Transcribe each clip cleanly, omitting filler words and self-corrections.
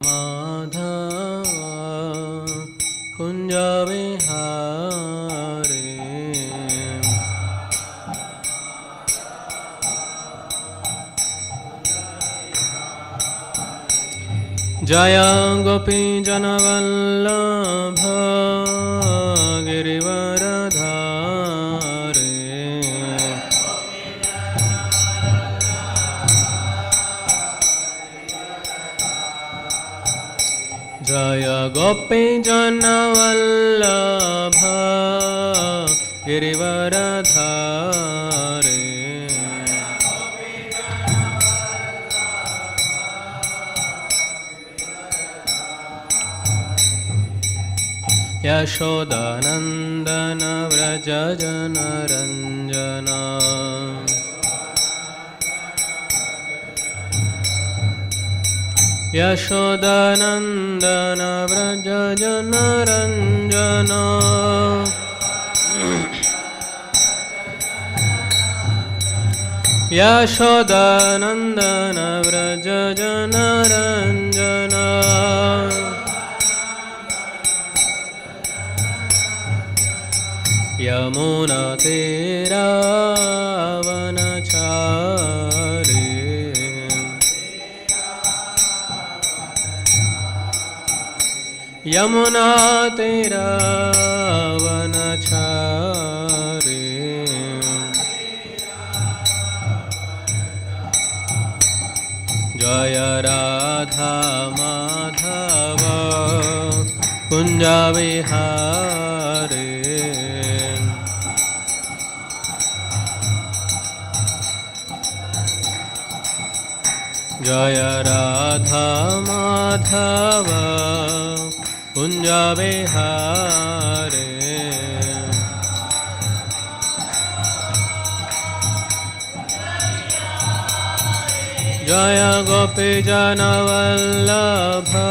Madhava Kunja Vihare Jaya Gopi Janavallabha Girivaradhare Jaya Gopi Janavallabha Girivaradhare Yashodanandana Vraja Janaranjana Yashodanandana Vraja Janaranjana Yashodanandana Vraja Janaranjana Yamuna Tiravanachari Yamuna Tiravanachari Jaya Radha Madhava Kunja Vihare Jaya Radha Madhava Kunja Vihare Jaya Gopi Janavallabha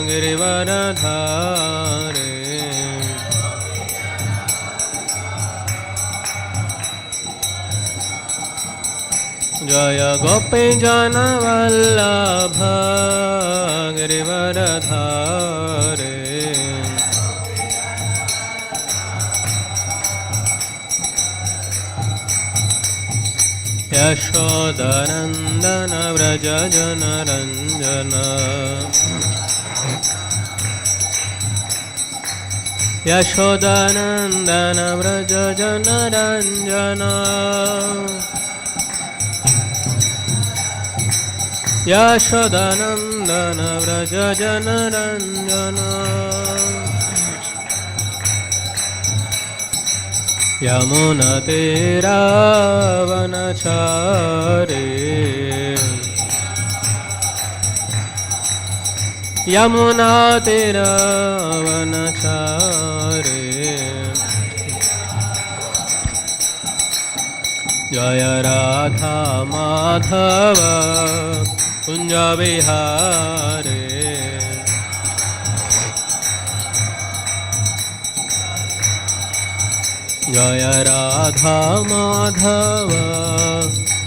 Girivaradhare Jaya Gopi Janavallabha Girivaradhare Yashodanandana Vraja Janaranjana Yashodanandana Vraja Janaranjana Yashodanandana Vraja Janaranjana Yamuna Tiravanachari Yamuna Tiravanachari Jaya Radha Madhava Kunja Vihare Jaya Radha Madhava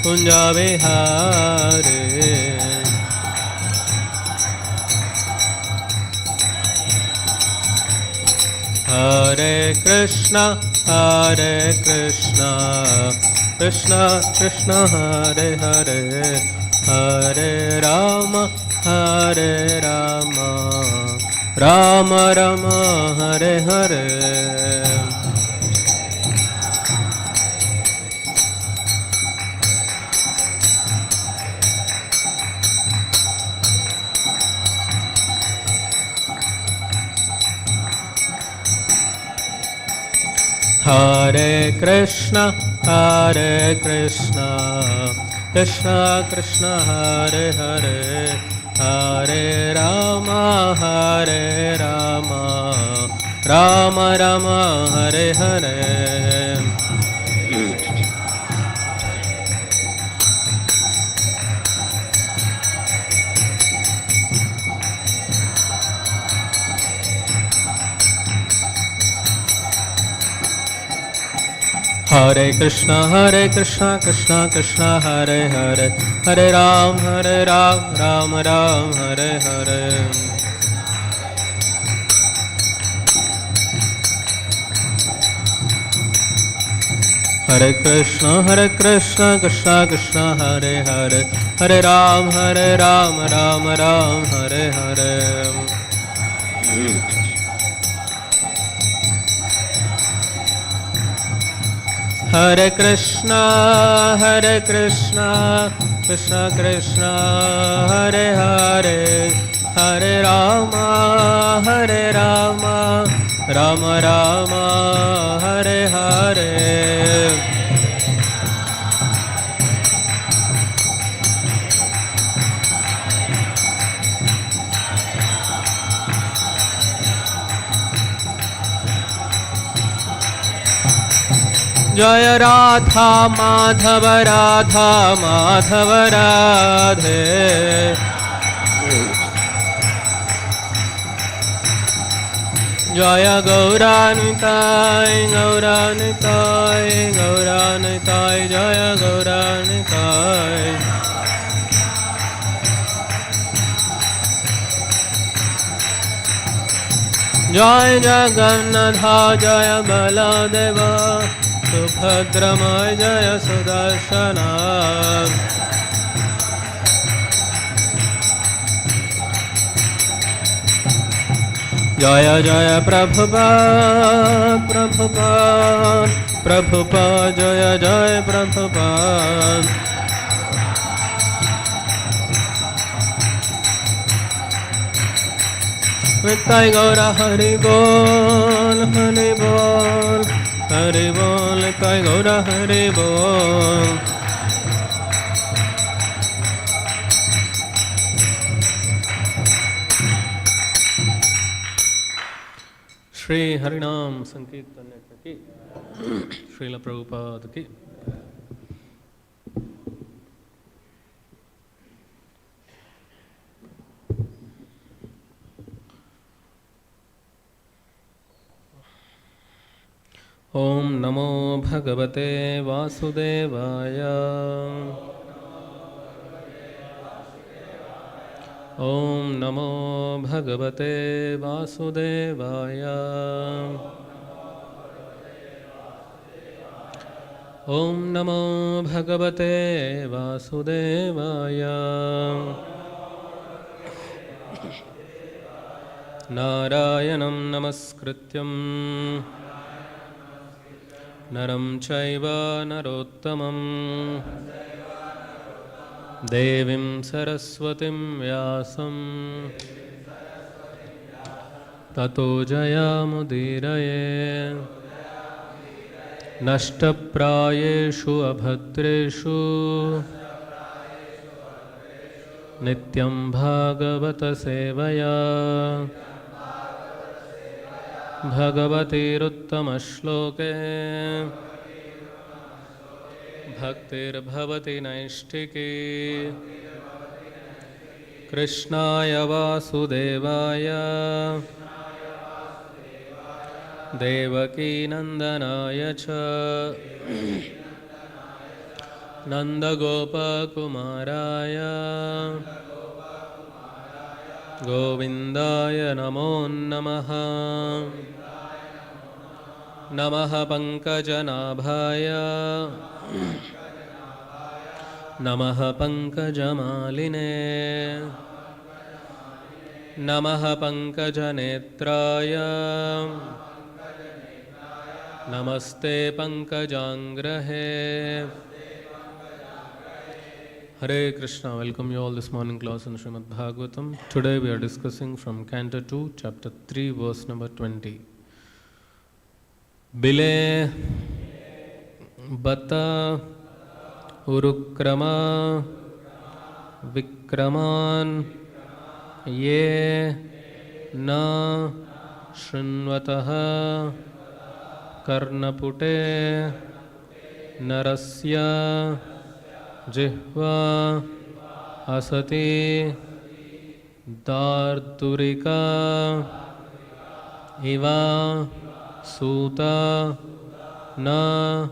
Kunja Vihare Hare Krishna Krishna Krishna Hare Hare Hare Rama Rama Rama Hare Hare Hare Krishna Krishna Krishna Hare Hare Hare Rama Rama Rama Hare Hare Hare Krishna Krishna Krishna Hare Hare Hare Ram Ram Ram Hare Hare Hare Krishna Krishna Krishna Hare Hare Hare Ram Ram Ram Hare Hare Hare Krishna Krishna Krishna Hare Hare Hare Rama Rama Rama Hare Hare Jaya Radha Madhava Radhe Jaya Gauranitai Jaya Gauranitai Jaya Jagannatha Jaya Baladeva Subhadramaya Jaya Sudarshana Jaya Jaya Prabhupada Jaya Jaya Prabhupada Nittai Gaura Hari Bol Nittai Gaura Hari Bol Shri Harinam Sankirtan ki Srila Prabhupada ki Om Namo Bhagavate Vasudevaya Om Namo Bhagavate Vasudevaya Om Namo Bhagavate Vasudevaya Narayanam Namaskrityam Naram Chaiva Narottamam Devim Saraswatim Vyasam Tato Jayamudiraye Nashtaprayeshu Abhadreshu Nityam Bhagavata Sevaya Bhagavati Ruttama-shloke Bhaktir Bhavati Naishtiki Krishnaya Vasudevaya Devaki Nandanaya Cha Nandagopa Kumaraya Govindaya Namo Namaha Namaha Pankajanabhaya Namaha Pankajamaline Namaha Pankajanetraya Namaste Pankajangrahe Hare Krishna, welcome you all this morning class in Śrīmad-Bhāgavatam. Today we are discussing from Canto 2, Chapter 3, verse number 20. Bile Bata Urukrama Vikraman Ye Na Shrinvataha Karnapute Narasya Jihva Asati Dardurika Iva Suta Na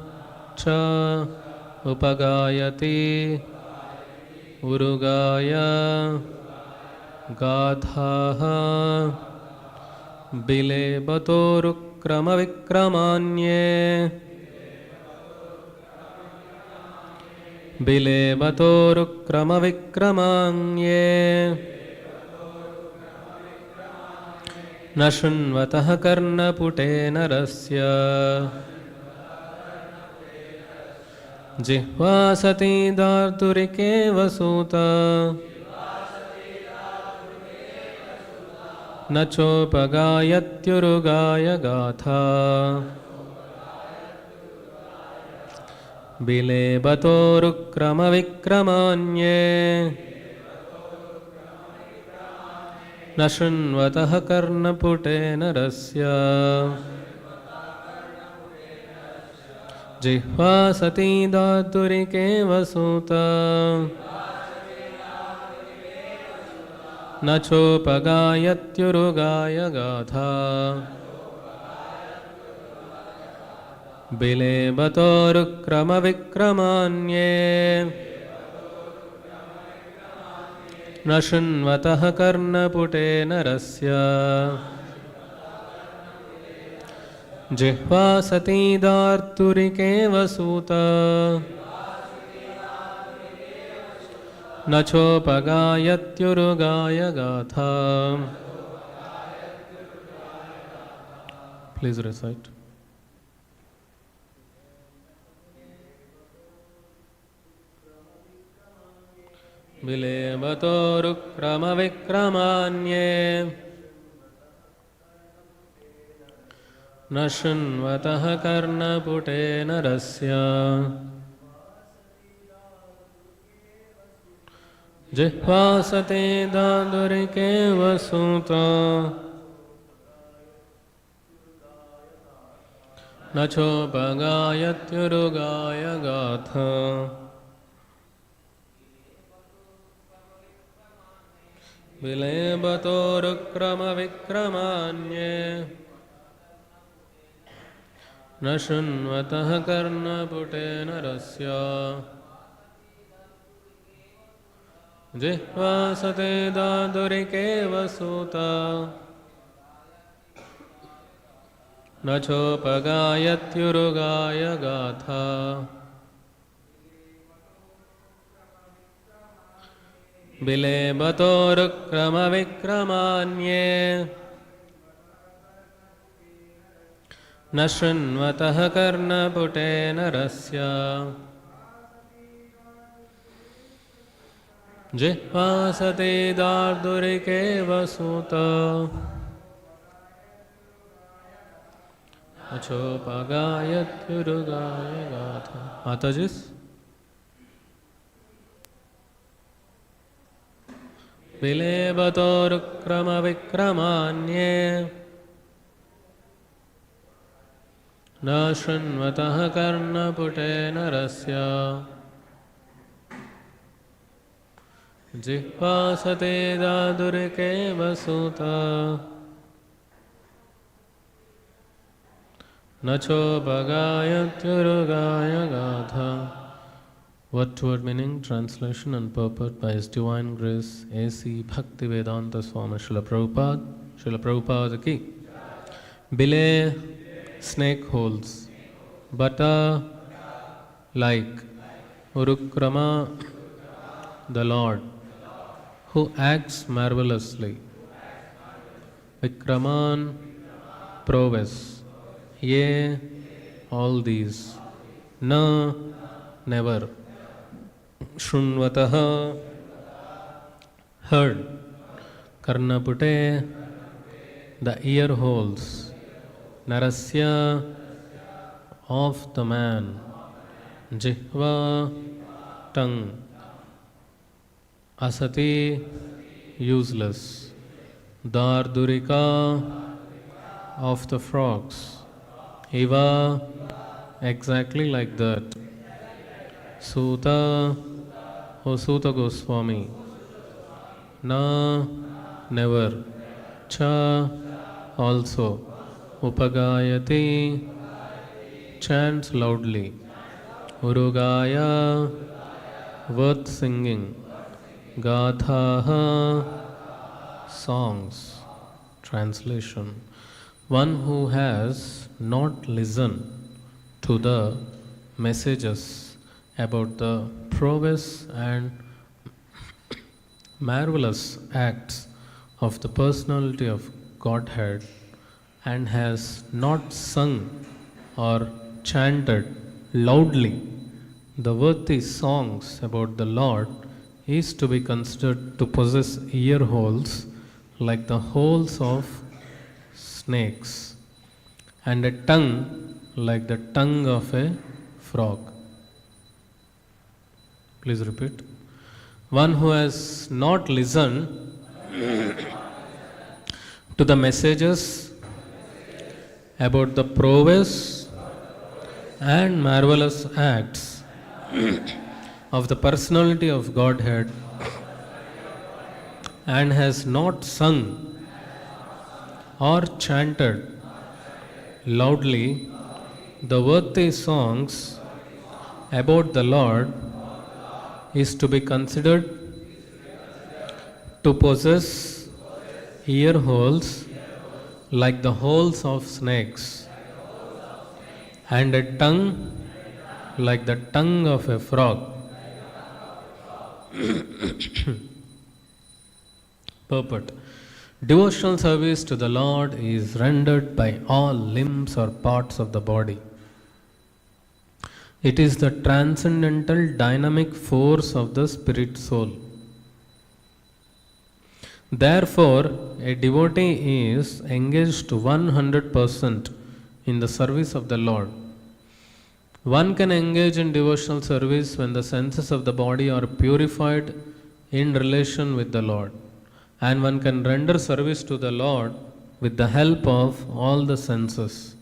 cha upagayati urugaya gathaha bilebatorukkrama vikramanye bilebatorukkrama vikramanye nashunvatah karnapute narasya jihvasati darturike vasuta nachopagayatyurugaya gatha bilebatorukkrama vikramanye nashunvatah karnapute narasya jihvasati daturike vasuta nachopagayatyurugaya gatha bilebatorukkrama vikramanye nashunvatah karnapute narasya jihvasati darturike vasuta nachopagayatyurugaya gatha. Please recite. Bilebatorukkrama vikramanye nashunvatah karnapute narasya jihvasate dadurike vasuta nachopagayatyurugaya gatha bilebatorukkrama vikramanye nashunvatah karnapute narasya jihvasate dadurike vasuta nachopagayatyurugaya gatha bilebatorukkrama vikramanye nashunvatah karnapute narasya jihvasate dadurike vasuta nachopagayatyurugaya gatha. Matajis. Bilebatorukkrama vikramanye nashunvatah karnapute narasya jihvasate dadurike vasuta nachopagayatyurugaya gatha. Word to word meaning, translation and purport by His Divine Grace A.C. Bhaktivedanta Swami Srila Prabhupada. Srila Prabhupada ki. Bile, snake holes. Bata, like. Urukrama, the Lord, who acts marvelously. Vikraman, prowess. Ye, all these. Na, never. Shrunvataha, heard. Karnapute, the ear holes. Narasya, of the man. Jihva, tongue. Asati, useless. Dardurika, of the frogs. Iva, exactly like that. Suta, O Suta Goswami. Na, never. Cha, also. Upagayati, chants loudly. Urugaya, worth singing. Gathaha, songs. Translation: one who has not listened to the messages about the prowess and marvelous acts of the personality of Godhead and has not sung or chanted loudly the worthy songs about the Lord is to be considered to possess ear holes like the holes of snakes and a tongue like the tongue of a frog. Please repeat. One who has not listened to the messages about the prowess and marvelous acts of the personality of Godhead and has not sung or chanted loudly the worthy songs about the Lord is to be considered to possess ear holes like the holes of snakes and a tongue like the tongue of a frog. Purport: devotional service to the Lord is rendered by all limbs or parts of the body. It is the transcendental dynamic force of the spirit soul. Therefore, a devotee is engaged 100% in the service of the Lord. One can engage in devotional service when the senses of the body are purified in relation with the Lord, and one can render service to the Lord with the help of all the senses.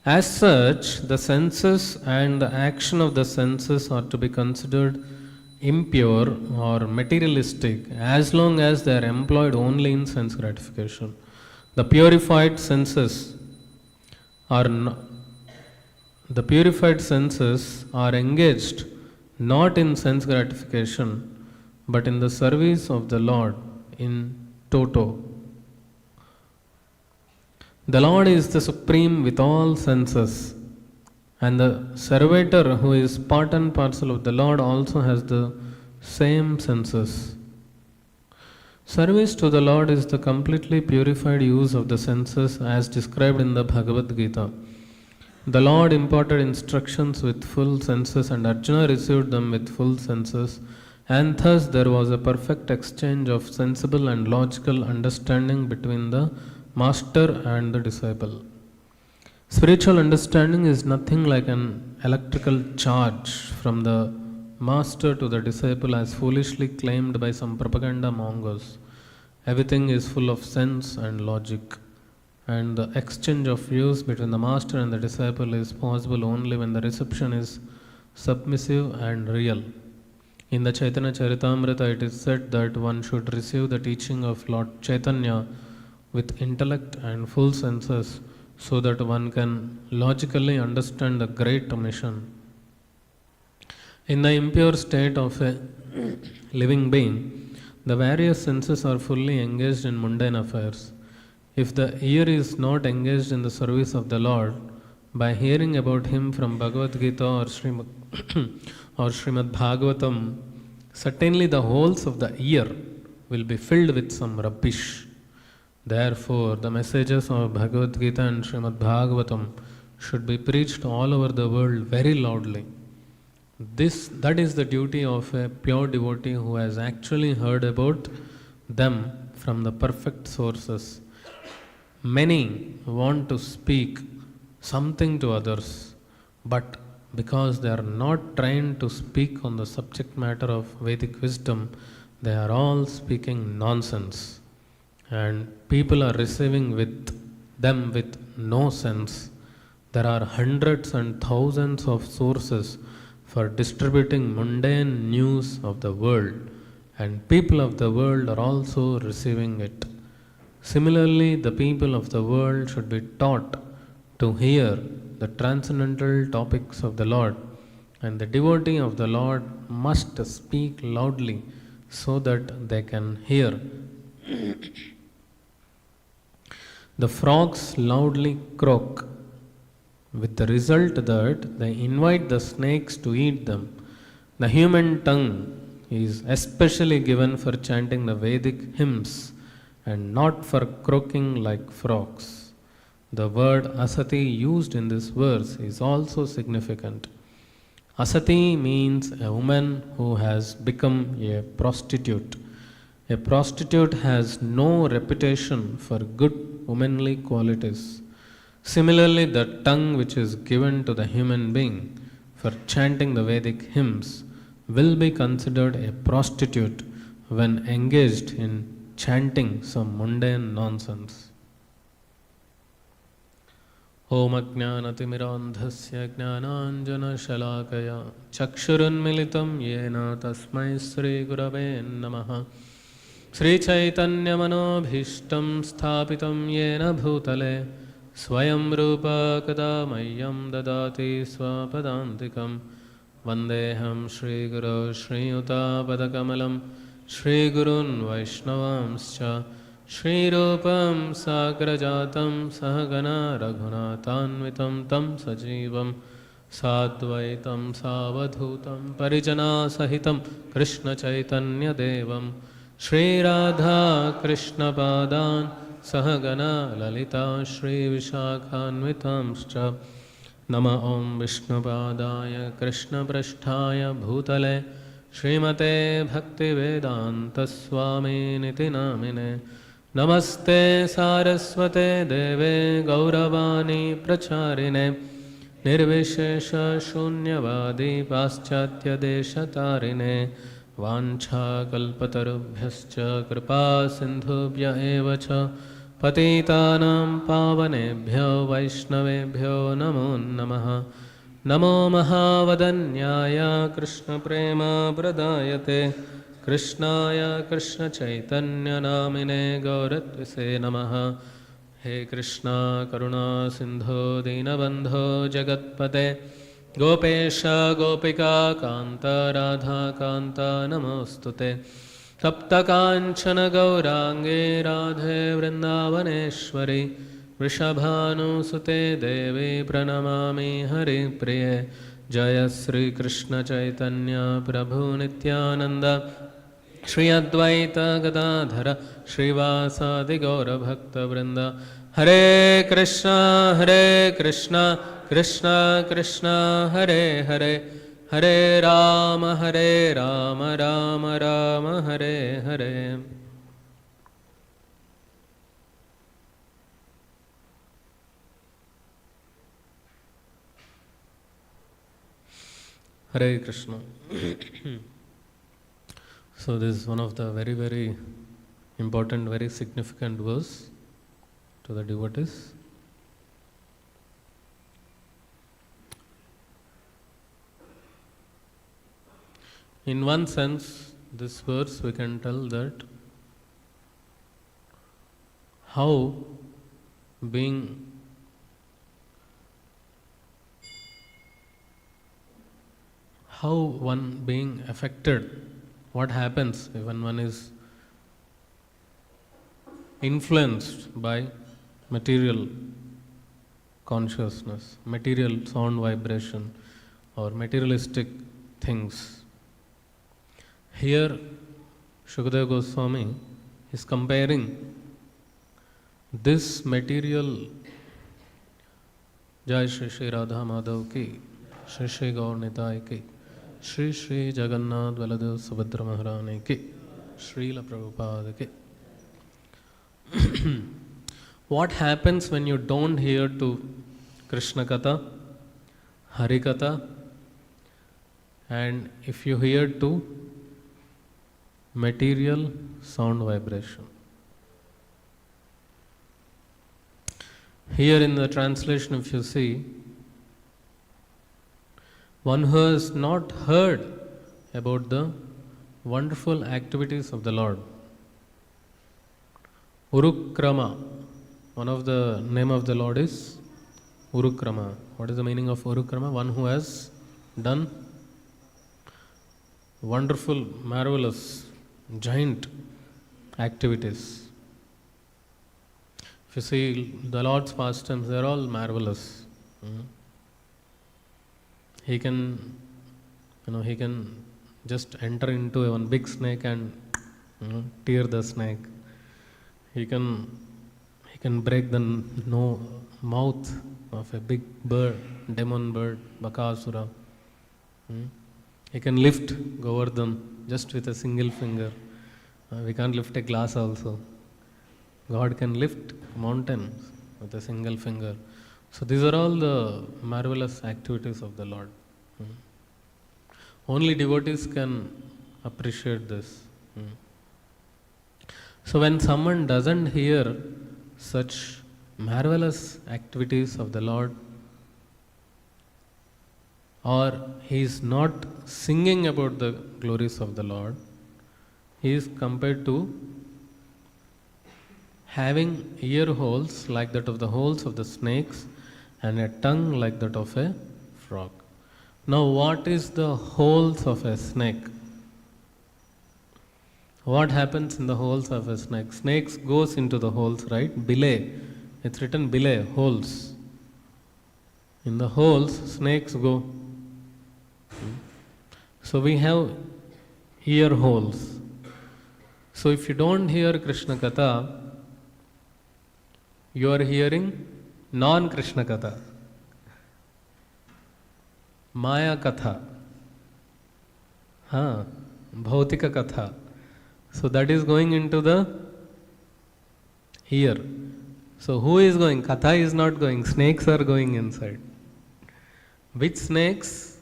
As such, the senses and the action of the senses are to be considered impure or materialistic as long as they are employed only in sense gratification. The purified senses are engaged not in sense gratification but in the service of the Lord in toto. The Lord is the supreme with all senses, and the servitor who is part and parcel of the Lord also has the same senses. Service to the Lord is the completely purified use of the senses as described in the Bhagavad Gita. The Lord imparted instructions with full senses and Arjuna received them with full senses, and thus there was a perfect exchange of sensible and logical understanding between the master and the disciple. Spiritual understanding is nothing like an electrical charge from the master to the disciple as foolishly claimed by some propaganda mongers. Everything is full of sense and logic, and the exchange of views between the master and the disciple is possible only when the reception is submissive and real. In the Chaitanya Charitamrita, it is said that one should receive the teaching of Lord Chaitanya with intellect and full senses so that one can logically understand the great mission. In the impure state of a living being, the various senses are fully engaged in mundane affairs. If the ear is not engaged in the service of the Lord, by hearing about Him from Bhagavad Gita or Śrīmad-Bhāgavatam, certainly the holes of the ear will be filled with some rubbish. Therefore, the messages of Bhagavad Gita and Śrīmad-Bhāgavatam should be preached all over the world very loudly. That is the duty of a pure devotee who has actually heard about them from the perfect sources. Many want to speak something to others, but because they are not trained to speak on the subject matter of Vedic wisdom, they are all speaking nonsense, and people are receiving them with no sense. There are hundreds and thousands of sources for distributing mundane news of the world, and people of the world are also receiving it. Similarly, the people of the world should be taught to hear the transcendental topics of the Lord, and the devotee of the Lord must speak loudly so that they can hear. The frogs loudly croak, with the result that they invite the snakes to eat them. The human tongue is especially given for chanting the Vedic hymns and not for croaking like frogs. The word asati used in this verse is also significant. Asati means a woman who has become a prostitute. A prostitute has no reputation for good womanly qualities. Similarly, the tongue which is given to the human being for chanting the Vedic hymns will be considered a prostitute when engaged in chanting some mundane nonsense. Om Ajnanatimirandhasya Jnananjana-shalakaya Chakshurunmilitam Yena Tasmai Sri Gurave Namaha Sri Chaitanya Manobhishtam Sthapitam Yena Bhutale Swayam Rupa Kadamayyam Dadati Swapadantikam Vandeham Shri Guru Shri Yuta Padakamalam Shri Gurun Vaishnavamscha Shri Rupam Sagrajatam Sahagana Raghunatanvitam Tam Sajivam Sadvaitam Savadhutam Parijana Sahitam Krishna Chaitanya Devam Shri Radha Krishna Padan Sahagana Lalita Shri Vishakhanvitamscha Nama Om Vishnupadaya Krishna Prasthaya Bhutale Srimate Bhakti Vedanta Swami Niti Namine Namaste Saraswate Deve Gauravani Pracharine Nirvishesha Shunyavadi Paschatya Deshatarine Vancha Kalpatarubhyascha Kripa Sindhubhya Evacha Patitanam Pavanebhyo Vaishnavebhyo Namo Namaha Namo Mahavadanyaya Krishna Prema Pradayate Krishnaya Krishna Chaitanya Namine Gauratvise Namaha He Krishna Karuna Sindho Dinabandho Jagatpate Gopesha Gopika Kanta Radha Kanta Namostute Tapta Kanchana Gaurange Radhe Vrindavaneshwari Vrishabhanu Sute Devi Pranamami Hari Priye Jaya Sri Krishna Chaitanya Prabhu Nityananda Shri Advaita Gadadhara Srivasadi Gaura Bhakta Vrinda Hare Krishna Krishna Krishna Hare Hare Hare Rama Rama Rama Hare Hare. Hare Krishna. So this is one of the very, very important, very significant verse to the devotees. In one sense, this verse we can tell that how one being affected, what happens when one is influenced by material consciousness, material sound vibration or materialistic things. Here Sukadeva Goswami is comparing this material Jai Shri Shri Radha Madhav ki, Shri Shri Gaur Nitai ki, Shri Shri Jagannath Baladev Subhadra Maharani ki, Srila Prabhupada ki. What happens when you don't hear to Krishna Katha, Hari Katha, and if you hear to material sound vibration? Here in the translation, if you see, one who has not heard about the wonderful activities of the Lord. Urukrama, one of the name of the Lord is Urukrama. What is the meaning of Urukrama? One who has done wonderful, marvelous, giant activities. If you see the Lord's pastimes, they are all marvelous. He can, he can just enter into one big snake and tear the snake. He can break the mouth of a big bird, demon bird, Bakasura. He can lift Govardhan just with a single finger. We can't lift a glass also. God can lift mountains with a single finger. So these are all the marvelous activities of the Lord. Only devotees can appreciate this. So when someone doesn't hear such marvelous activities of the Lord, or he is not singing about the glories of the Lord, he is compared to having ear holes like that of the holes of the snakes and a tongue like that of a frog. Now what is the holes of a snake? What happens in the holes of a snake? Snakes goes into the holes, right? Bilay. It's written bilay, holes. In the holes, snakes go. So we have ear holes. So if you don't hear Krishna Katha, you are hearing non-Krishna Katha. Maya Katha. Bhautika Katha. So that is going into the ear. So who is going? Katha is not going. Snakes are going inside. Which snakes?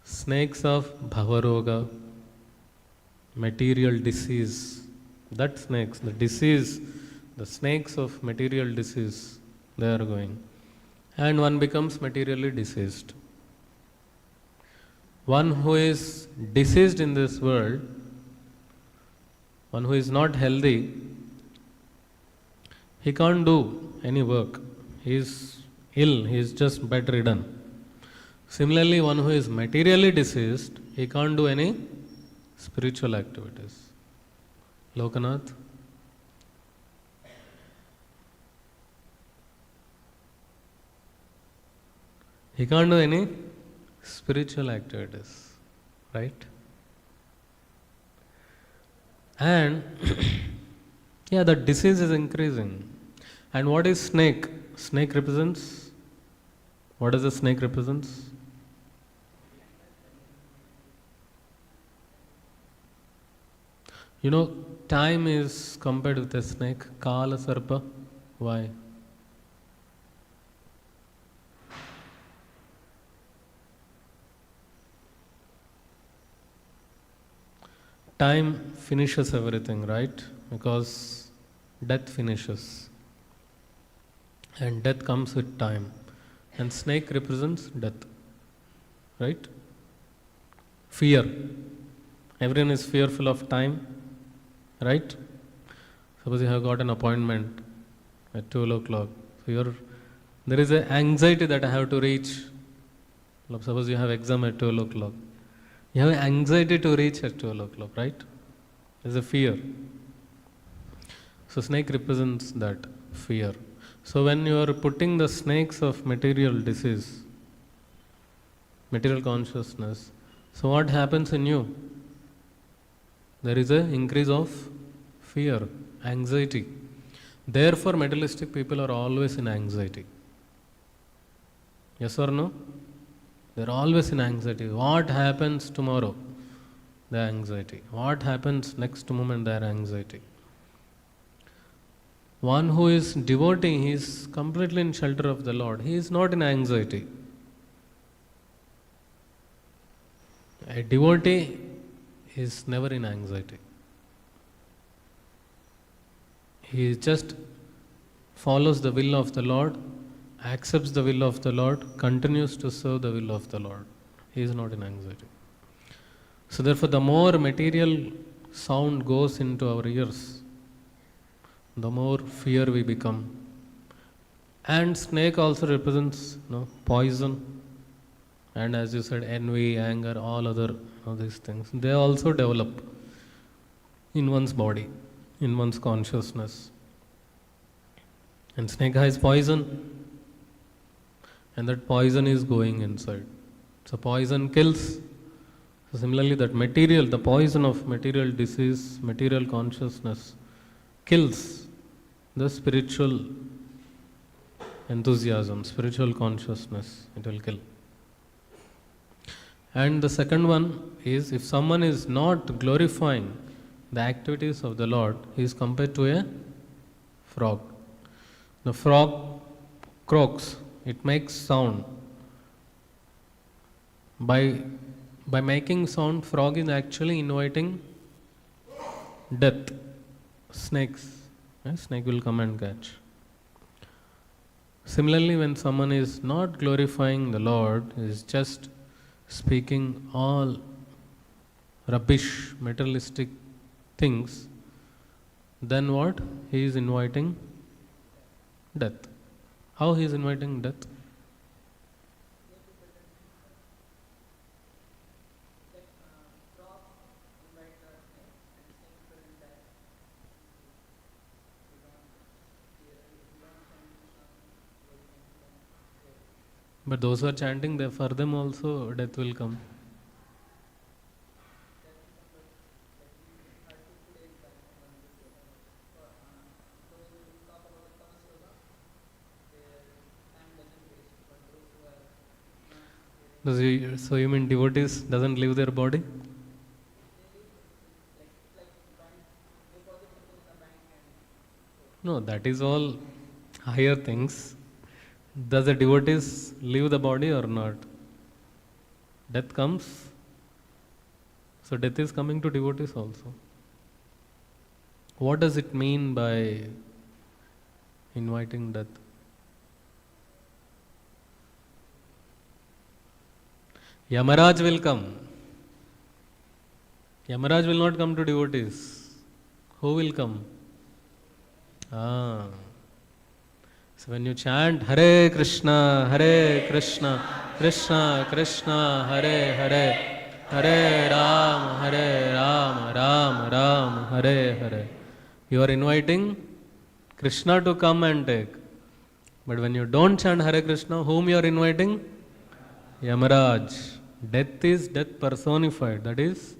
Snakes of Bhavaroga, material disease. That snakes, the disease, the snakes of material disease, they are going. And one becomes materially diseased. One who is diseased in this world, one who is not healthy, he can't do any work. He is ill, he is just bedridden. Similarly, one who is materially diseased, he can't do any spiritual activities. Lokanath? He can't do any spiritual activities, right? And the disease is increasing. And what is snake? Snake represents? What does the snake represents? Time is compared with a snake. Kala Sarpa. Why? Time finishes everything, right? Because death finishes. And death comes with time. And snake represents death. Right? Fear. Everyone is fearful of time. Right? Suppose you have got an appointment at 12 o'clock. So there is an anxiety that I have to reach. Suppose you have exam at 12 o'clock. You have anxiety to reach at 12 o'clock, right? There's a fear. So snake represents that fear. So when you are putting the snakes of material disease, material consciousness, so what happens in you? There is an increase of fear, anxiety. Therefore, materialistic people are always in anxiety. Yes or no? They are always in anxiety. What happens tomorrow? Their anxiety. What happens next moment? Their anxiety. One who is devotee, he is completely in shelter of the Lord. He is not in anxiety. A devotee is never in anxiety. He just follows the will of the Lord, accepts the will of the Lord, continues to serve the will of the Lord. He is not in anxiety. So therefore, the more material sound goes into our ears, the more fear we become. And snake also represents poison. And as you said, envy, anger, all other these things, they also develop in one's body, in one's consciousness. And snake has poison, and that poison is going inside. So poison kills. So similarly, that material, the poison of material disease, material consciousness, kills the spiritual enthusiasm, spiritual consciousness. It will kill. And the second one is, if someone is not glorifying the activities of the Lord, he is compared to a frog. The frog croaks, it makes sound. By making sound, frog is actually inviting death. Snakes, snake will come and catch. Similarly, when someone is not glorifying the Lord, is just speaking all rubbish, materialistic things, then what? He is inviting death. How he is inviting death? But those who are chanting, for them also death will come. So you mean devotees doesn't leave their body? No, that is all higher things. Does the devotees leave the body or not? Death comes. So death is coming to devotees also. What does it mean by inviting death? Yamaraj will come. Yamaraj will not come to devotees. Who will come? So when you chant Hare Krishna, Krishna Krishna, Hare Hare, Hare Rama, Rama Rama, Hare Hare, you are inviting Krishna to come and take. But when you don't chant Hare Krishna, whom you are inviting? Yamaraj. Death is death personified. That is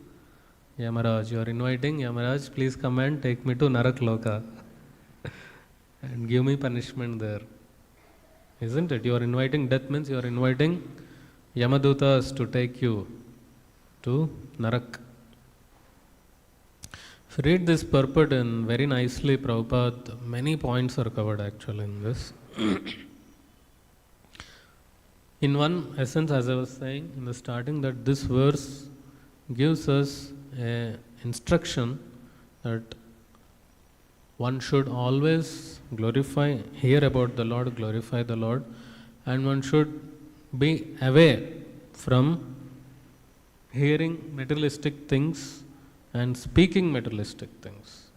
Yamaraj. You are inviting Yamaraj, please come and take me to Narak Loka and give me punishment there. Isn't it? You are inviting death means you are inviting Yamadutas to take you to Narak. If you read this purport in very nicely, Prabhupada, many points are covered actually in this. In one essence, as I was saying in the starting, that this verse gives us an instruction that one should always hear about the Lord, glorify the Lord, and one should be away from hearing materialistic things and speaking materialistic things.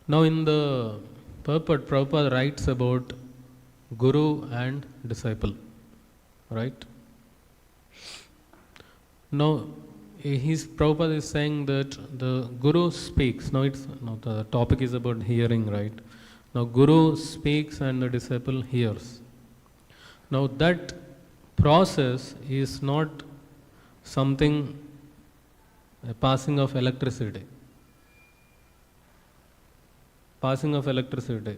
Now in the purport, Prabhupada writes about Guru and disciple, right? Now, Prabhupada is saying that the Guru speaks. Now the topic is about hearing, right? Now Guru speaks and the disciple hears. Now that process is not something, a passing of electricity. Passing of electricity.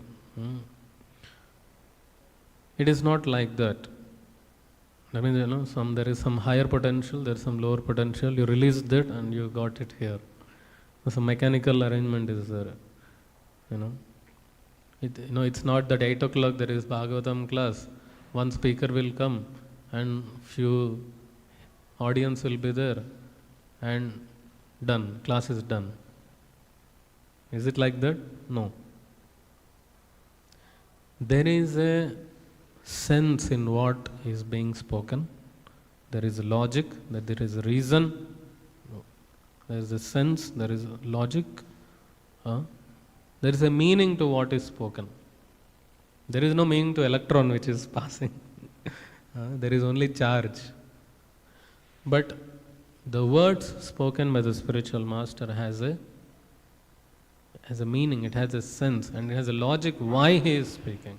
It is not like that. That means, there is some higher potential, there is some lower potential. You release that and you got it here. Some mechanical arrangement is there. It's not that 8 o'clock there is Bhagavatam class. One speaker will come and few audience will be there and done. Class is done. Is it like that? No. There is a sense in what is being spoken. There is a logic, that there is a reason. There is a sense, there is a logic. There is a meaning to what is spoken. There is no meaning to electron which is passing. There is only charge. But the words spoken by the spiritual master has a meaning, it has a sense, and it has a logic why he is speaking.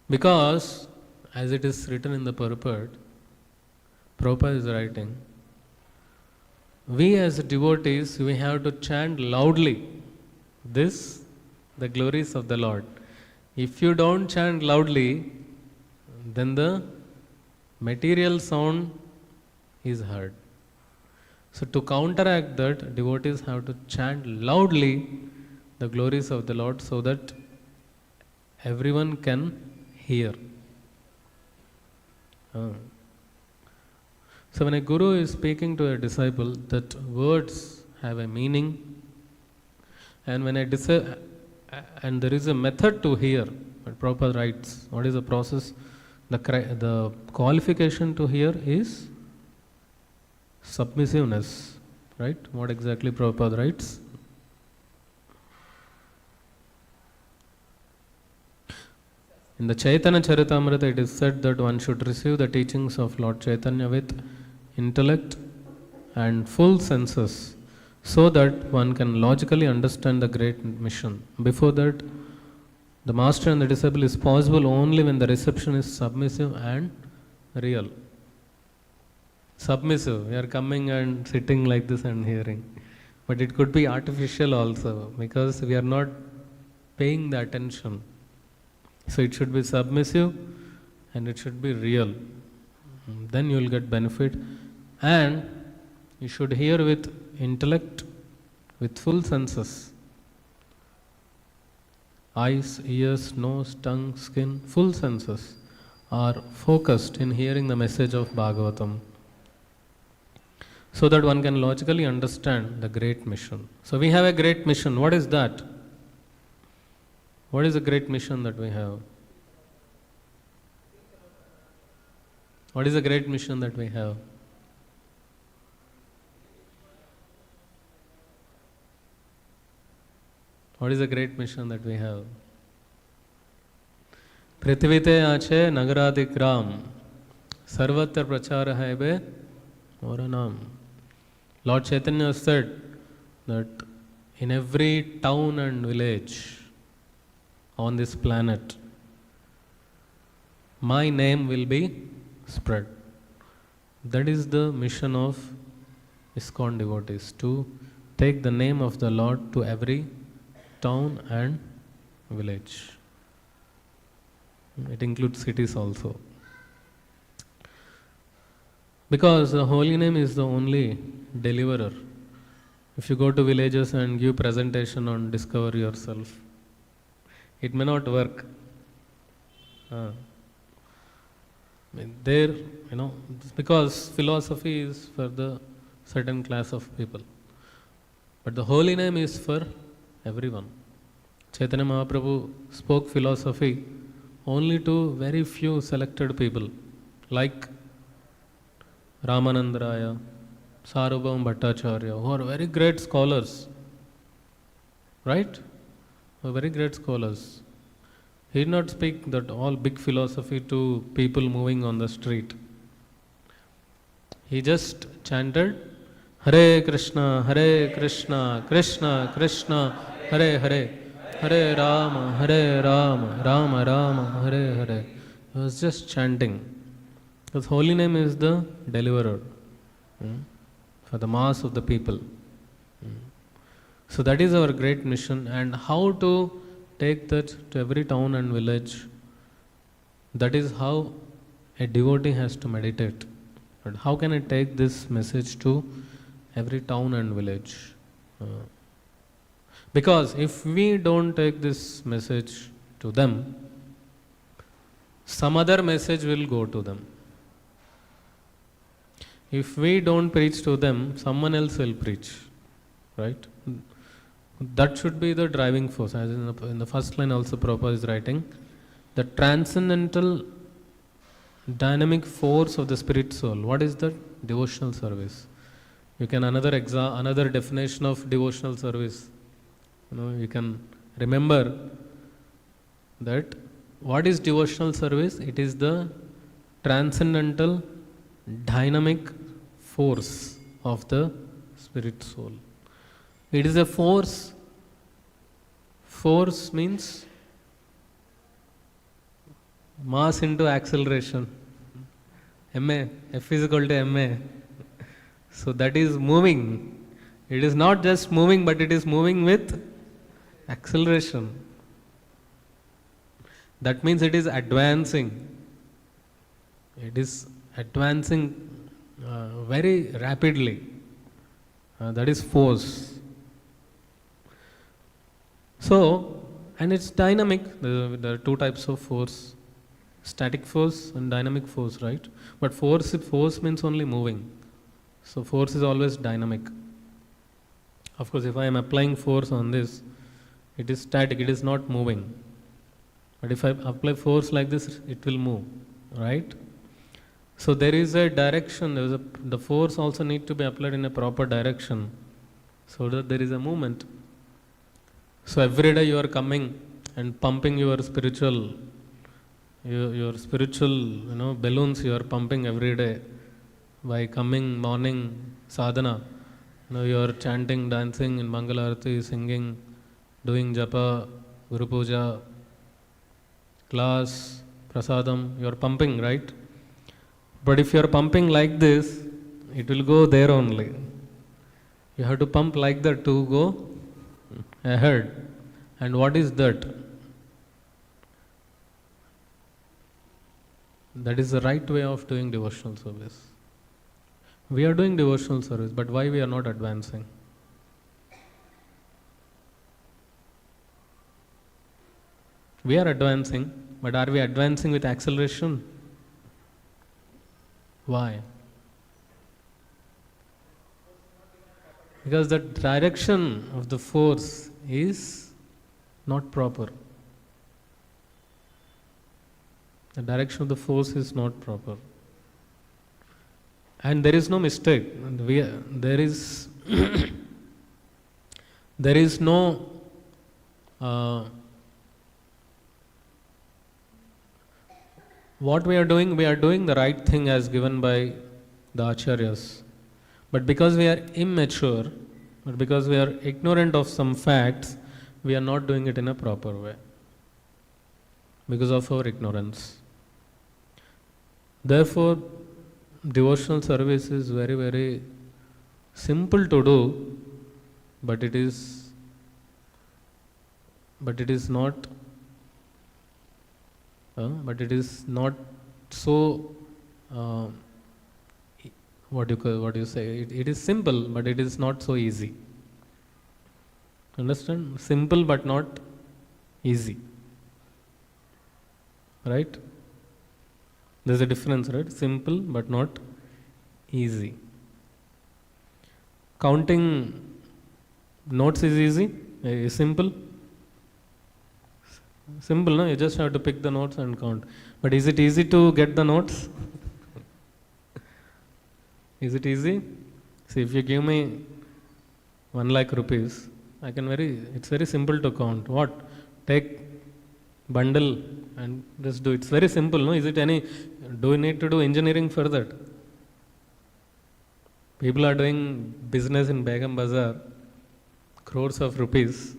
Because, as it is written in the purport, Prabhupada is writing, we as devotees, we have to chant loudly the glories of the Lord. If you don't chant loudly, then the material sound is heard. So to counteract that, devotees have to chant loudly the glories of the Lord so that everyone can hear. So when a guru is speaking to a disciple, that words have a meaning, and when and there is a method to hear. But Prabhupada writes, what is the process? The qualification to hear is submissiveness, right? What exactly Prabhupada writes? In the Chaitanya Charitamrita, it is said that one should receive the teachings of Lord Chaitanya with intellect and full senses, so that one can logically understand the great mission. Before that, the master and the disciple is possible only when the reception is submissive and real. Submissive, we are coming and sitting like this and hearing. But it could be artificial also, because we are not paying the attention. So it should be submissive and it should be real. Then you will get benefit. And you should hear with intellect, with full senses. Eyes, ears, nose, tongue, skin, full senses are focused in hearing the message of Bhagavatam, so that one can logically understand the great mission. So we have a great mission. What is that? What is the great mission that we have? What is the great mission that we have? What is the great mission that we have? Prithvite ache nagaradik sarvatra prachara hai be moranam. Lord Chaitanya said that in every town and village on this planet, my name will be spread. That is the mission of ISKCON devotees, to take the name of the Lord to every town and village. It includes cities also. Because the holy name is the only deliverer. If you go to villages and give presentation on discover yourself, it may not work. There, because philosophy is for the certain class of people. But the holy name is for everyone. Chaitanya Mahaprabhu spoke philosophy only to very few selected people, like Ramanandaraya, Sarvabhauma Bhattacharya, who are very great scholars. Right? Who are very great scholars. He did not speak that all big philosophy to people moving on the street. He just chanted Hare Krishna, Krishna Krishna, Hare Hare, Hare Rama, Rama Rama, Hare Hare. He was just chanting. Because holy name is the deliverer for the mass of the people. So that is our great mission, and how to take that to every town and village, that is how a devotee has to meditate. But how can I take this message to every town and village? Because if we don't take this message to them, some other message will go to them. If we don't preach to them, someone else will preach. Right? That should be the driving force. As in the first line also Prabhupada is writing, the transcendental dynamic force of the spirit soul. What is that? Devotional service. You can another definition of devotional service. You can remember that what is devotional service? It is the transcendental dynamic force of the spirit soul. It is a force. Force means mass into acceleration. MA, F is equal to MA. So that is moving. It is not just moving, but it is moving with acceleration. That means it is advancing. It is advancing very rapidly. That is force. So, and it's dynamic. There are two types of force: static force and dynamic force, right? But force means only moving. So force is always dynamic. Of course, if I am applying force on this, it is static, it is not moving. But if I apply force like this, it will move, right? So there is a direction, the force also need to be applied in a proper direction so that there is a movement. So every day you are coming and pumping your spiritual, balloons you are pumping every day. By coming morning sadhana, you are chanting, dancing in Mangalarati, singing, doing japa, Guru Puja, class, prasadam, you are pumping, right? But if you are pumping like this, it will go there only. You have to pump like that to go ahead. And what is that? That is the right way of doing devotional service. We are doing devotional service, but why we are not advancing? We are advancing, but are we advancing with acceleration? Why? Because the direction of the force is not proper. The direction of the force is not proper. And there is no mistake. There is no what we are doing the right thing as given by the acharyas. But because we are immature, or because we are ignorant of some facts, we are not doing it in a proper way. Because of our ignorance. Therefore, devotional service is very, very simple to do, but it is not so what do you say? It is simple, but it is not so easy. Understand? Simple but not easy. Right? There's a difference, right? Simple but not easy. Counting notes is easy, is simple. Simple, no? You just have to pick the notes and count. But is it easy to get the notes? Is it easy? See, if you give me 1 lakh rupees, it's very simple to count. What? Take bundle and just do. It's very simple, no? Do you need to do engineering for that? People are doing business in Begum Bazaar, crores of rupees.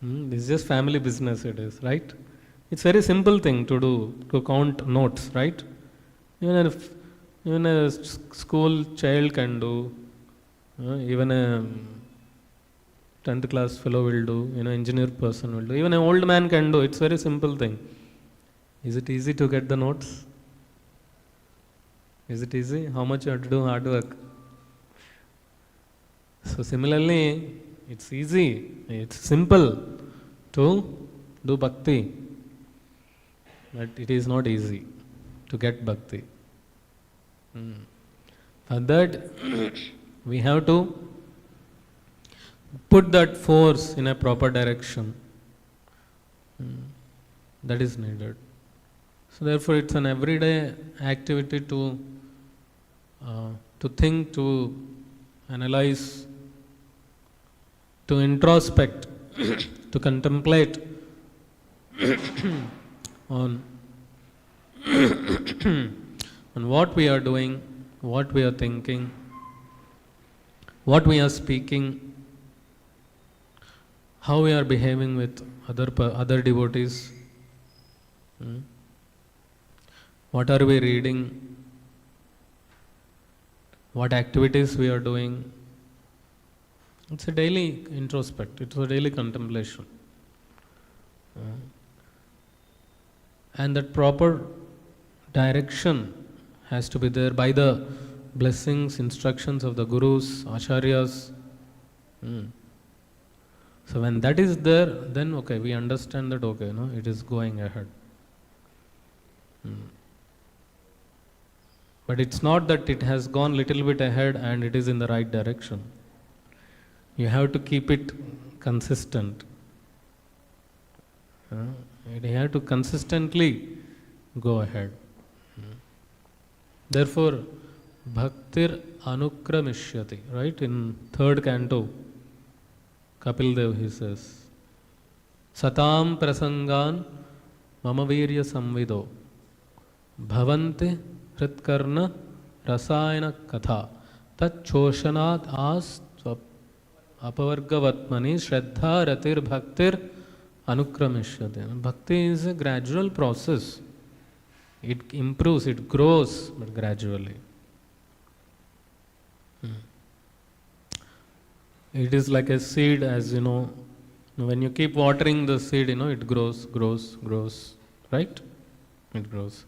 This is just family business, it is, right? It's very simple thing to do, to count notes, right? Even a school child can do, even a 10th class fellow will do, engineer person will do, even an old man can do. It's very simple thing. Is it easy to get the notes? Is it easy? How much you have to do hard work? So similarly, it's easy, it's simple to do bhakti, but it is not easy to get bhakti. For that, we have to put that force in a proper direction. That is needed. So therefore, it's an everyday activity to to think, to analyze, to introspect, to contemplate on on what we are doing, what we are thinking, what we are speaking, how we are behaving with other devotees, what are we reading, what activities we are doing. It's a daily introspect, it's a daily contemplation. And that proper direction has to be there by the blessings, instructions of the gurus, acharyas. So when that is there, then okay, we understand that okay, it is going ahead. But it's not that it has gone little bit ahead and it is in the right direction. You have to keep it consistent. You have to consistently go ahead. Therefore, bhaktir anukramishyati, right? In 3rd canto, Kapil Dev, he says, Satam prasangan mama virya samvido bhavanti hritkarna rasayana katha tat choshanat as apavargavatmani shraddha ratir bhaktir anukramishyati. Bhakti is a gradual process. It improves, it grows, but gradually. It is like a seed, as you know, when you keep watering the seed, it grows, right? It grows.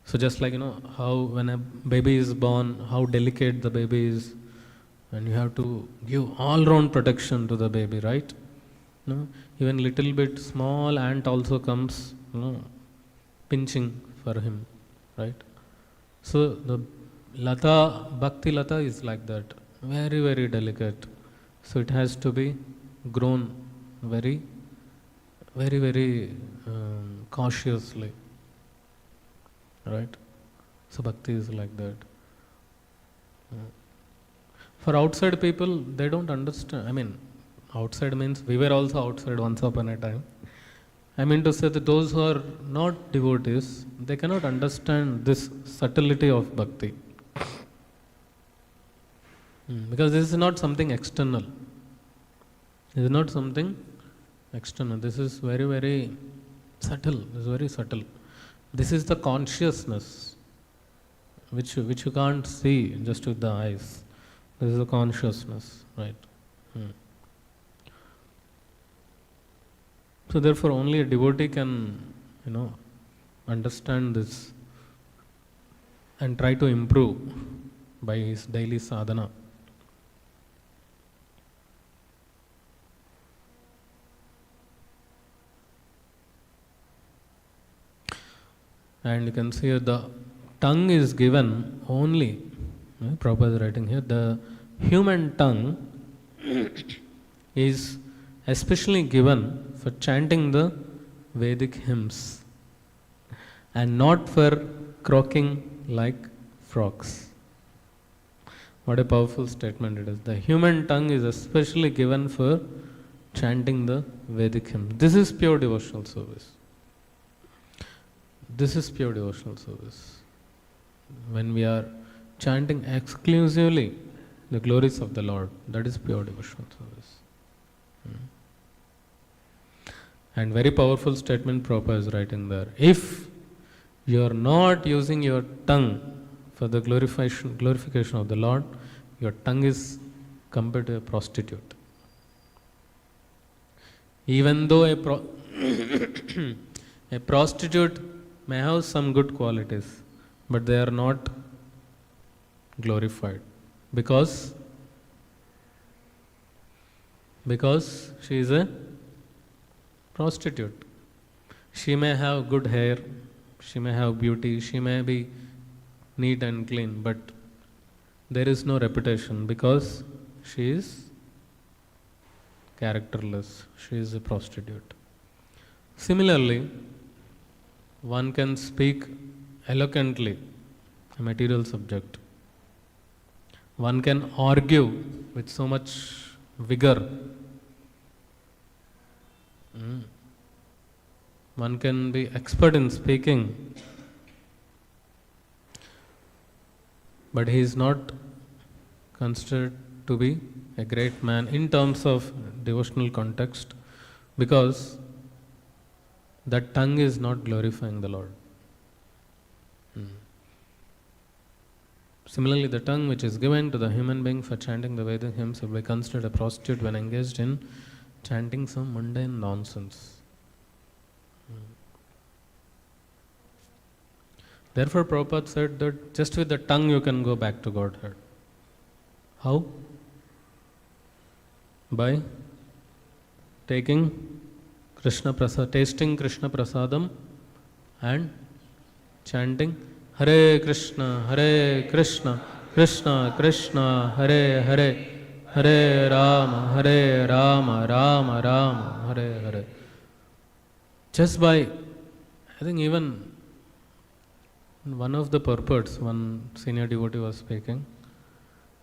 So just like, how when a baby is born, how delicate the baby is, and you have to give all-round protection to the baby, right? Even little bit small ant also comes, pinching for him, right? So the lata, bhakti lata is like that, very, very delicate. So it has to be grown very, very, very cautiously, right? So bhakti is like that. For outside people, they don't understand. Outside means we were also outside once upon a time. I mean to say that those who are not devotees, they cannot understand this subtlety of bhakti. Because this is not something external. This is not something external. This is very, very subtle. This is very subtle. This is the consciousness which you can't see just with the eyes. This is the consciousness, right? So therefore only a devotee can, understand this and try to improve by his daily sadhana. And you can see here the tongue is given only, Prabhupada is writing here, the human tongue is especially given for chanting the Vedic hymns and not for croaking like frogs. What a powerful statement it is. The human tongue is especially given for chanting the Vedic hymns. This is pure devotional service. This is pure devotional service. When we are chanting exclusively the glories of the Lord, that is pure devotional service. And very powerful statement Prabhupada is writing there. If you are not using your tongue for the glorification of the Lord, your tongue is compared to a prostitute. Even though a prostitute may have some good qualities, but they are not glorified because she is a prostitute. She may have good hair, she may have beauty, she may be neat and clean, but there is no reputation because she is characterless, she is a prostitute. Similarly, one can speak eloquently a material subject, One can argue with so much vigor. One can be expert in speaking, but he is not considered to be a great man in terms of devotional context, because that tongue is not glorifying the Lord. Similarly, the tongue which is given to the human being for chanting the Vedic hymns will be considered a prostitute when engaged in chanting some mundane nonsense. Therefore, Prabhupada said that just with the tongue you can go back to Godhead. How? By taking Krishna Prasad, tasting Krishna Prasadam and chanting Hare Krishna, Krishna Krishna, Hare Hare, Hare Rama, Rama Rama, Hare Hare. Just by, I think even one of the purports, one senior devotee was speaking,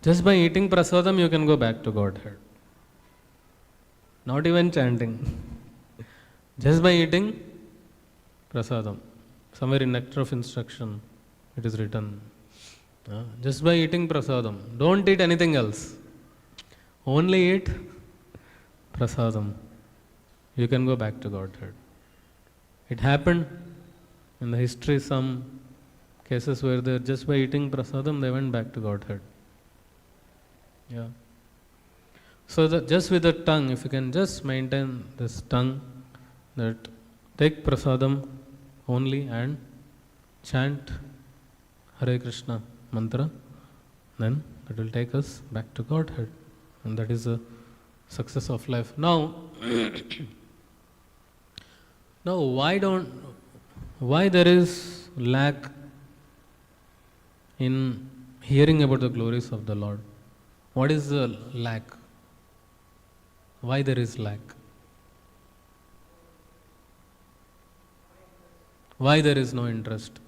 just by eating prasadam you can go back to Godhead. Not even chanting. Just by eating prasadam. Somewhere in Nectar of Instruction it is written. Just by eating prasadam. Don't eat anything else. Only eat prasadam. You can go back to Godhead. It happened in the history, some cases where they just by eating prasadam they went back to Godhead. Yeah. So that just with the tongue, if you can just maintain this tongue, that take prasadam only and chant Hare Krishna mantra, then it will take us back to Godhead. And that is the success of life. Now, why there is lack in hearing about the glories of the Lord? What is the lack? Why there is lack? Why there is no interest?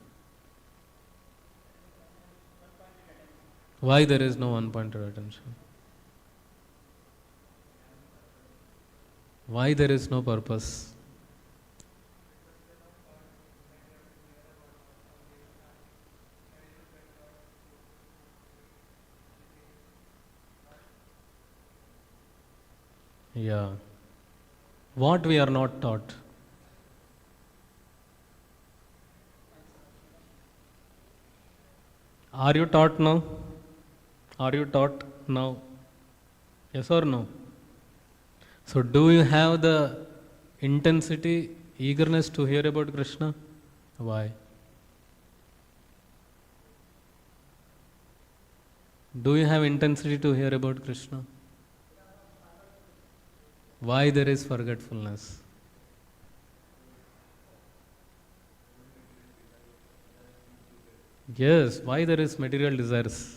Why there is no one-pointed attention? Why there is no purpose? Yeah. What we are not taught. Are you taught now? Are you taught now? Yes or no? So do you have the intensity, eagerness to hear about Krishna? Why? Do you have intensity to hear about Krishna? Why there is forgetfulness? Yes, why there is material desires?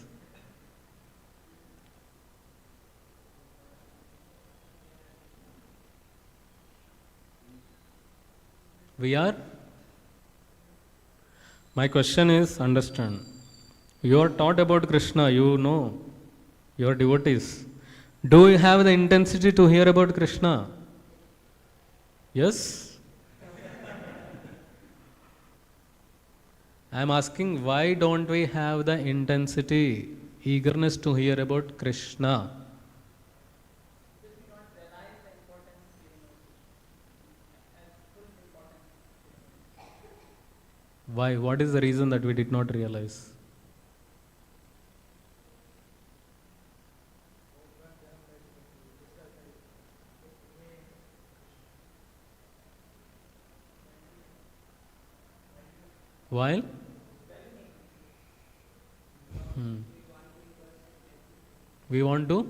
We are? My question is, understand. You are taught about Krishna, you know, you are devotees. Do you have the intensity to hear about Krishna? Yes? I am asking, why don't we have the intensity, eagerness to hear about Krishna? Why? What is the reason that we did not realize? While? We want to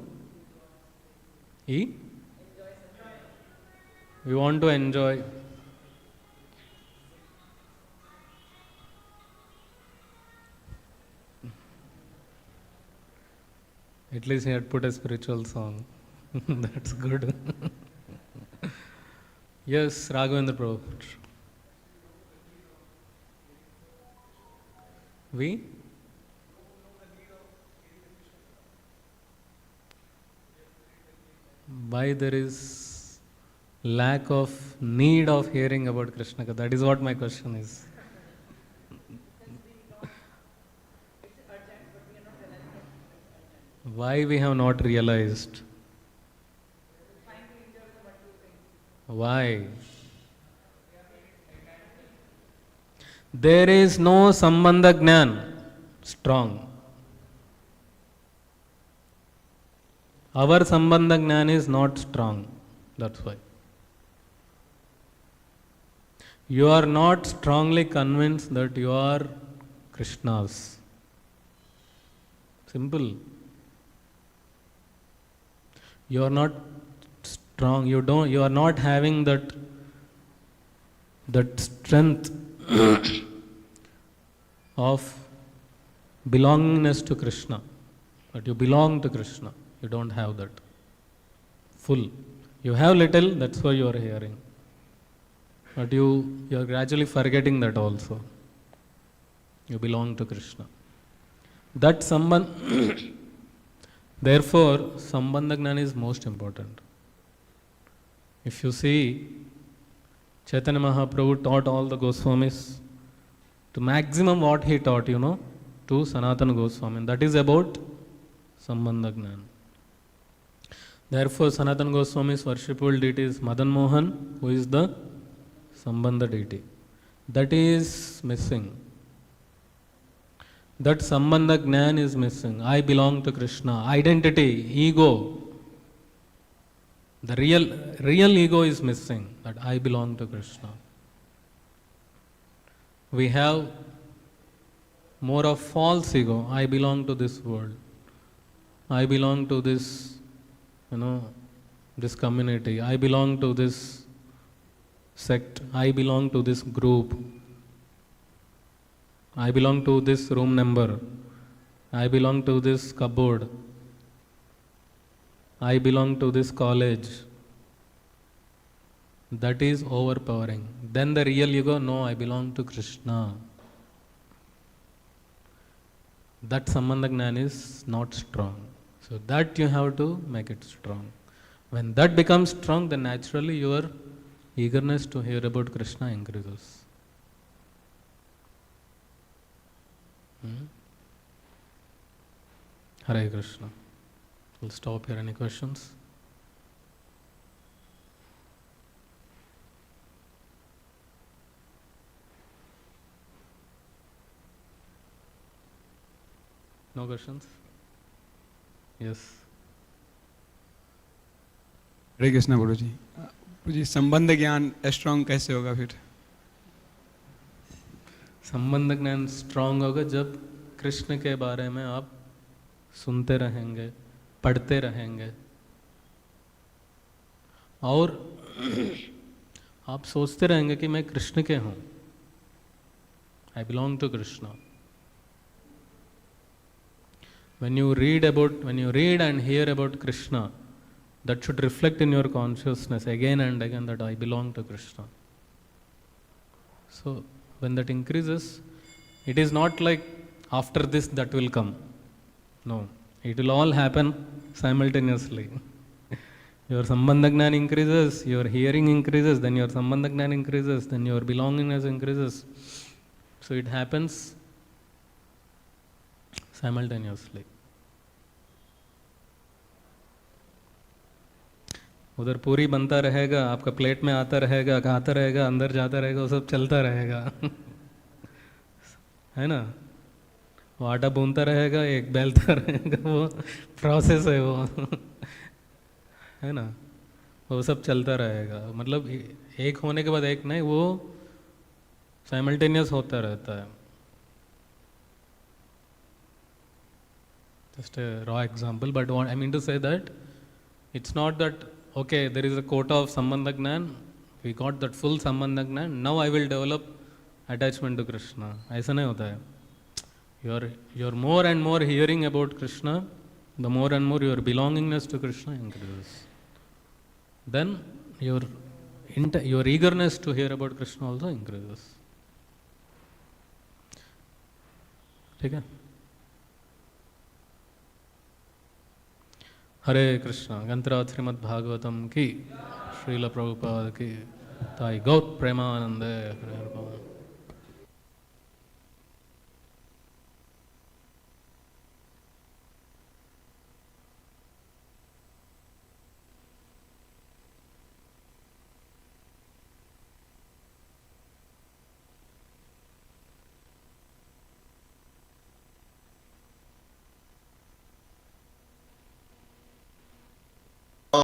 eat? We want to enjoy. At least he had put a spiritual song. That's good. Yes, Raghavendra Prabhu. We? why there is lack of need of hearing about Krishna Katha? That is what my question is. Why we have not realized? Why? There is no sambandha jnana strong. Our sambandha jnana is not strong. That's why. You are not strongly convinced that you are Krishna's. Simple. You are not strong. You are not having that strength of belongingness to Krishna. That you belong to Krishna. You don't have that. Full. You have little, that's why you are hearing. But you are gradually forgetting that also. You belong to Krishna. That sambandha, therefore, sambandha jnana is most important. If you see, Chaitanya Mahaprabhu taught all the Goswamis to maximum what he taught, to Sanatana Goswami. That is about sambandha jnana. Therefore, Sanatana Goswami's worshipful deity is Madan Mohan, who is the Sambandha deity. That is missing. That Sambandha Jnana is missing. I belong to Krishna. Identity, ego. The real ego is missing. That I belong to Krishna. We have more of false ego. I belong to this world. I belong to this this community. I belong to this sect. I belong to this group. I belong to this room number. I belong to this cupboard. I belong to this college. That is overpowering. Then the real ego, no, I belong to Krishna. That sambandha jnana is not strong. So that you have to make it strong. When that becomes strong, then naturally your eagerness to hear about Krishna increases. Hare Krishna. We'll stop here. Any questions? No questions? Yes. हरे कृष्णा गुरु जी संबंध ज्ञान strong कैसे होगा फिर? संबंध ज्ञान strong होगा जब कृष्ण के बारे में आप सुनते रहेंगे, पढ़ते रहेंगे और आप सोचते रहेंगे कि मैं कृष्ण के हूँ. I belong to Krishna. When you read and hear about Krishna, that should reflect in your consciousness again and again that I belong to Krishna. So when that increases, it is not like after this that will come. No, it will all happen simultaneously. Your sambandha jnana increases, your hearing increases, then your sambandha jnana increases, then your belongingness increases. So it happens simultaneously. उधर पूरी बनता रहेगा, आपका plate में आता रहेगा, खाता रहेगा, अंदर जाता रहेगा, वो सब चलता रहेगा. है ना? वो आटा भूनता रहेगा, एक बेलता रहेगा, वो प्रोसेस है वो. है ना? वो सब चलता रहेगा. मतलब एक होने के बाद एक नहीं, वो साइमल्टेनियस होता रहता है. Just a raw example, but what I mean to say that it's not that okay, there is a quota of sambandha jnana, we got that full sambandha jnana, now I will develop attachment to Krishna. ऐसा नहीं होता है. You're more and more hearing about Krishna, the more and more your belongingness to Krishna increases. Then your eagerness to hear about Krishna also increases. ठीक है? Hare Krishna. Gantara Śrīmad-Bhāgavatam ki, Srila Prabhupada ki, Tai Gaut Premanande.